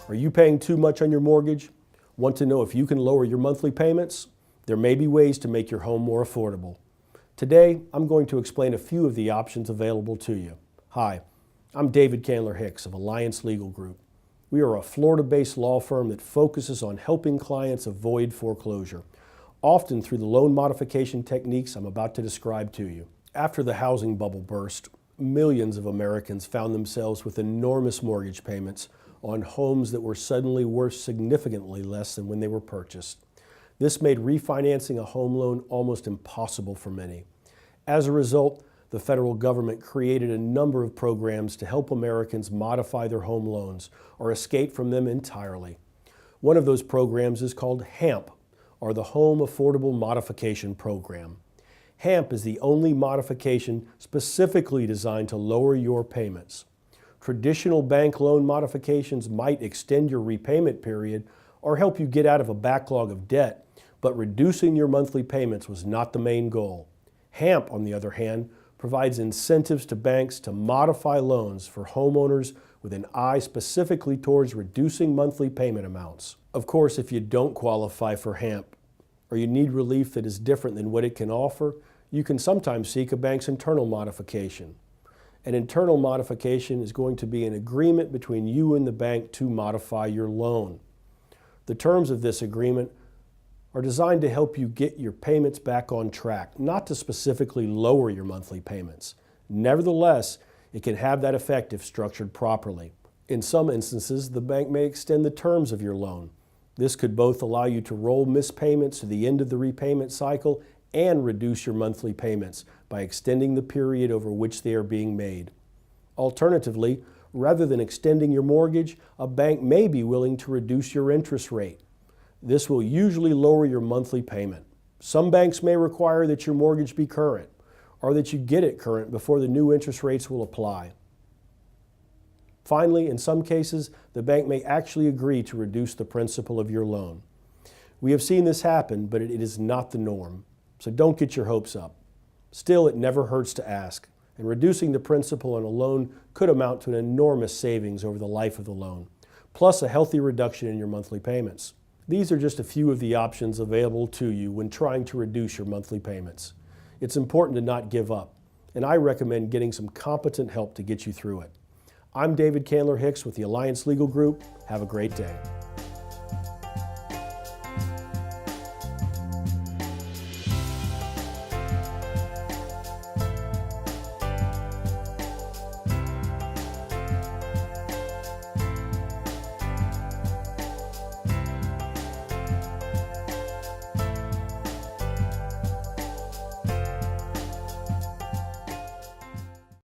Are you paying too much on your mortgage? Want to know if you can lower your monthly payments? There may be ways to make your home more affordable. Today, I'm going to explain a few of the options available to you. Hi, I'm David Candler Hicks of Alliance Legal Group. We are a Florida-based law firm that focuses on helping clients avoid foreclosure, often through the loan modification techniques I'm about to describe to you. After the housing bubble burst, millions of Americans found themselves with enormous mortgage payments on homes that were suddenly worth significantly less than when they were purchased. This made refinancing a home loan almost impossible for many. As a result, the federal government created a number of programs to help Americans modify their home loans or escape from them entirely. One of those programs is called HAMP, or the Home Affordable Modification Program. HAMP is the only modification specifically designed to lower your payments. Traditional bank loan modifications might extend your repayment period or help you get out of a backlog of debt, but reducing your monthly payments was not the main goal. HAMP, on the other hand, provides incentives to banks to modify loans for homeowners with an eye specifically towards reducing monthly payment amounts. Of course, if you don't qualify for HAMP, or you need relief that is different than what it can offer, you can sometimes seek a bank's internal modification. An internal modification is going to be an agreement between you and the bank to modify your loan. The terms of this agreement are designed to help you get your payments back on track, not to specifically lower your monthly payments. Nevertheless, it can have that effect if structured properly. In some instances, the bank may extend the terms of your loan. This could both allow you to roll missed payments to the end of the repayment cycle and reduce your monthly payments by extending the period over which they are being made. Alternatively, rather than extending your mortgage, a bank may be willing to reduce your interest rate. This will usually lower your monthly payment. Some banks may require that your mortgage be current, or that you get it current before the new interest rates will apply. Finally, in some cases, the bank may actually agree to reduce the principal of your loan. We have seen this happen, but it is not the norm, so don't get your hopes up. Still, it never hurts to ask, and reducing the principal on a loan could amount to an enormous savings over the life of the loan, plus a healthy reduction in your monthly payments. These are just a few of the options available to you when trying to reduce your monthly payments. It's important to not give up, and I recommend getting some competent help to get you through it. I'm David Candler Hicks with the Alliance Legal Group. Have a great day.